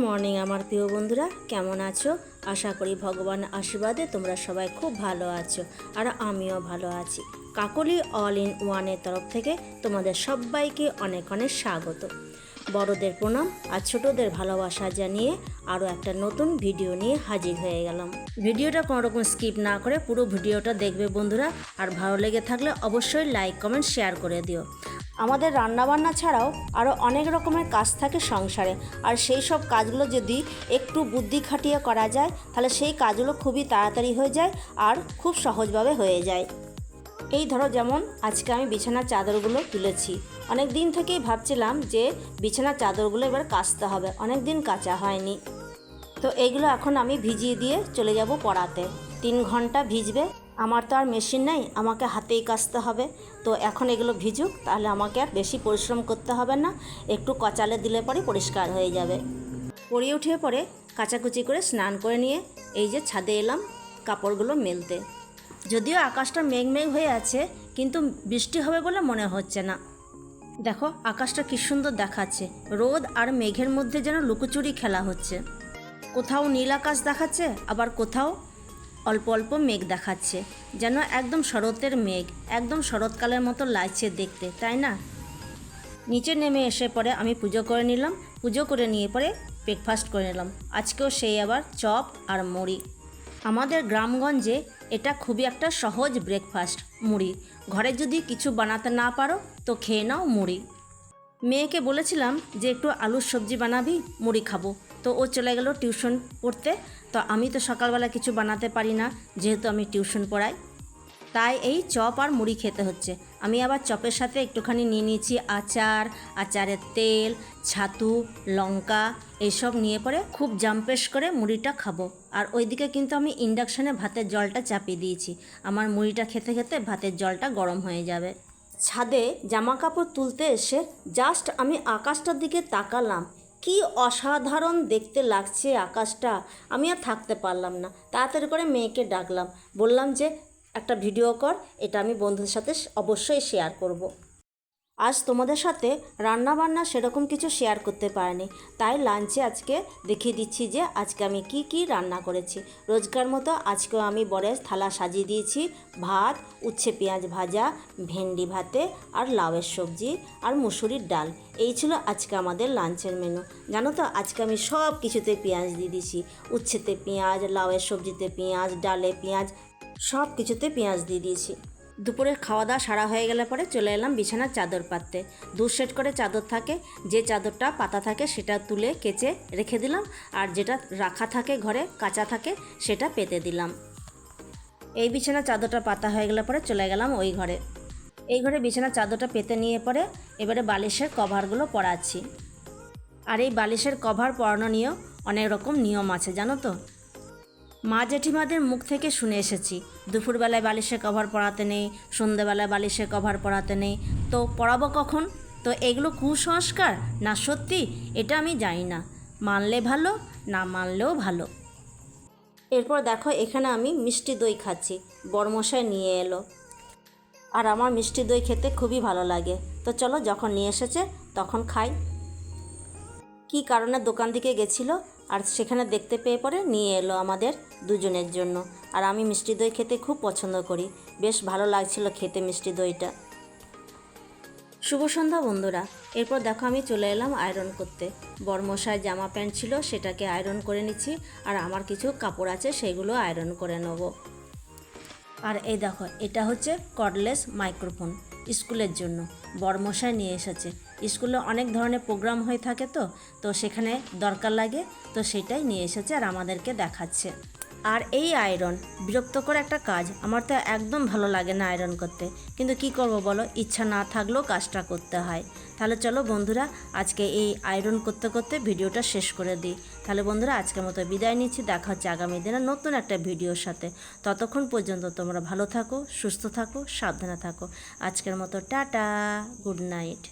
Morning আমার প্রিয় বন্ধুরা, কেমন আছো? আশা করি ভগবানের আশীর্বাদে তোমরা সবাই খুব ভালো আছো আর আমিও ভালো আছি। কাকলি অল ইন ওয়ানের তরফ থেকে তোমাদের সবাইকে অনেক অনেক স্বাগত। বড়দের প্রণাম আর ছোটদের ভালোবাসা জানিয়ে আরও একটা নতুন ভিডিও নিয়ে হাজির হয়ে গেলাম। ভিডিওটা কোনো রকম স্কিপ না করে পুরো ভিডিওটা দেখবে বন্ধুরা, আর ভালো লেগে থাকলে অবশ্যই লাইক কমেন্ট শেয়ার করে দিও। আমাদের রান্নাবান্না ছাড়াও আরও অনেক রকমের কাজ থাকে সংসারে, আর সেই সব কাজগুলো যদি একটু বুদ্ধি খাটিয়ে করা যায় তাহলে সেই কাজগুলো খুবই তাড়াতাড়ি হয়ে যায় আর খুব সহজভাবে হয়ে যায়। এই ধরো, যেমন আজকে আমি বিছানার চাদরগুলো তুলেছি। অনেক দিন থেকেই ভাবছিলাম যে বিছানার চাদরগুলো এবার কাচতে হবে, অনেক দিন কাচা হয়নি। তো এইগুলো এখন আমি ভিজিয়ে দিয়ে চলে যাব পড়াতে। 3 ঘন্টা ভিজবে। আমার তো আর মেশিন নেই, আমাকে হাতেই কাচতে হবে। তো এখন এগুলো ভিজুক, তাহলে আমাকে আর বেশি পরিশ্রম করতে হবে না, একটু কচালে দিলে পরে পরিষ্কার হয়ে যাবে। পরিয়ে উঠে পরে কাচাকুচি করে স্নান করে নিয়ে এই যে ছাদে এলাম কাপড়গুলো মেলতে। যদিও আকাশটা মেঘ মেঘ হয়ে আছে, কিন্তু বৃষ্টি হবে বলে মনে হচ্ছে না। দেখো আকাশটা কি সুন্দর দেখাচ্ছে, রোদ আর মেঘের মধ্যে যেন লুকোচুরি খেলা হচ্ছে। কোথাও নীল আকাশ দেখাচ্ছে, আবার কোথাও অল্প অল্প মেঘ দেখাচ্ছে, যেন একদম শরতের মেঘ, একদম শরৎকালের মতো লাগছে দেখতে, তাই না? নিচে নেমে এসে পরে আমি পুজো করে নিলাম। পুজো করে নিয়ে পরে ব্রেকফাস্ট করে নিলাম। আজকেও সেই আবার চপ আর মুড়ি। আমাদের গ্রামগঞ্জে এটা খুবই একটা সহজ ব্রেকফাস্ট, মুড়ি। ঘরে যদি কিছু বানাতে না পারো তো খেয়ে নাও মুড়ি। মেয়েকে বলেছিলাম যে একটু আলুর সবজি বানাবি, মুড়ি খাবো, তো ও চলে গেল টিউশন পড়তে। তো আমি তো সকালবেলা কিছু বানাতে পারি না, যেহেতু আমি টিউশন পড়াই, তাই এই চপ আর মুড়ি খেতে হচ্ছে। আমি আবার চপের সাথে একটুখানি নিয়ে নিয়েছি আচার, আচারের তেল, ছাতু, লঙ্কা, এইসব নিয়ে পরে খুব জাম্পেশ করে মুড়িটা খাবো। আর ওইদিকে কিন্তু আমি ইন্ডাকশানে ভাতের জলটা চাপিয়ে দিয়েছি, আমার মুড়িটা খেতে খেতে ভাতের জলটা গরম হয়ে যাবে। ছাদে জামা কাপড় তুলতে এসে জাস্ট আমি আকাশটার দিকে তাকালাম, কি অসাধারণ দেখতে লাগছে আকাশটা। আমি আর থাকতে পারলাম না, তাড়াতাড়ি করে মেয়েকে ডাকলাম, বললাম যে একটা ভিডিও কর, এটা আমি বন্ধুদের সাথে অবশ্যই শেয়ার করব। আজ তোমাদের সাথে রান্না বান্না সেরকম কিছু শেয়ার করতে পারিনি, তাই লাঞ্চে আজকে দেখিয়ে দিচ্ছি যে আজকে আমি কি কি রান্না করেছি। রোজকার মতো আজকেও আমি বড়ের থালা সাজিয়ে দিয়েছি। ভাত, উচ্ছে পেঁয়াজ ভাজা, ভেন্ডি ভাতে আর লাউয়ের সবজি আর মুসুরির ডাল। এই ছিল আজকে আমাদের লাঞ্চের মেনু। জানো তো, আজকে আমি সব কিছুতে পেঁয়াজ দিয়ে দিয়েছি। উচ্ছেতে পেঁয়াজ, লাউয়ের সবজিতে পেঁয়াজ, ডালে পেঁয়াজ, সব কিছুতে পেঁয়াজ দিয়ে দিয়েছি। দুপুরের খাওয়া দাওয়া সারা হয়ে গেলে পরে চলে এলাম বিছানার চাদর পাততে। 2 সেট করে চাদর থাকে, যে চাদরটা পাতা থাকে সেটা তুলে কেচে রেখে দিলাম, আর যেটা রাখা থাকে ঘরে কাঁচা থাকে সেটা পেতে দিলাম। এই বিছানার চাদরটা পাতা হয়ে গেলে পরে চলে গেলাম ওই ঘরে। এই ঘরে বিছানার চাদরটা পেতে নিয়ে পরে এবারে বালিশের কভারগুলো পরাচ্ছি। আর এই বালিশের কভার পরানো নিয়েও অনেক রকম নিয়ম আছে, জানো তো। মা জেঠিমাদের মুখ থেকে শুনে এসেছি, দুপুরবেলায় বালিশের কভার পরাতে নেই, সন্ধ্যেবেলায় বালিশের কভার পরাতে নেই। তো পরাবো কখন? তো এগুলো কুসংস্কার না সত্যি এটা আমি জানি না, মানলে ভালো, না মানলেও ভালো। এরপর দেখো এখানে আমি মিষ্টি দই খাচ্ছি, বড়মশাই নিয়ে এলো, আর আমার মিষ্টি দই খেতে খুবই ভালো লাগে। তো চলো, যখন নিয়ে এসেছে তখন খাই। কি কারণে দোকান দিকে গেছিলো, আর সেখানে দেখতে পেয়ে পরে নিয়ে এলো আমাদের দুজনের জন্য। আর আমি মিষ্টি দই খেতে খুব পছন্দ করি, বেশ ভালো লাগছিল খেতে মিষ্টি দইটা। শুভ সন্ধ্যা বন্ধুরা। এরপর দেখো আমি চলে এলাম আয়রন করতে। বড়মশায় জামা প্যান্ট ছিল সেটাকে আয়রন করে নিচ্ছি, আর আমার কিছু কাপড় আছে সেগুলো আয়রন করে নেব। আর এই দেখো, এটা হচ্ছে কর্ডলেস মাইক্রোফোন, স্কুলের জন্য বড়মশাই নিয়ে এসেছে। স্কুলে অনেক ধরনের প্রোগ্রাম হয়ে থাকে, তো সেখানে দরকার লাগে, তো সেটাই নিয়ে এসেছে আর আমাদেরকে দেখাচ্ছে। আর এই আয়রন বিরক্তকর একটা কাজ, আমার তো একদম ভালো লাগে না আয়রন করতে, কিন্তু কি করব বলো, ইচ্ছা না থাকলেও কাজটা করতে হয়। তাহলে চলো বন্ধুরা, আজকে এই আয়রন করতে করতে ভিডিওটা শেষ করে দিই। তাহলে বন্ধুরা আজকের মতো বিদায় নিচ্ছি, দেখা হচ্ছে আগামী দিনে নতুন একটা ভিডিওর সাথে। ততক্ষণ পর্যন্ত তোমরা ভালো থাকো, সুস্থ থাকো, সাবধানে থাকো। আজকের মতো টাটা, গুড নাইট।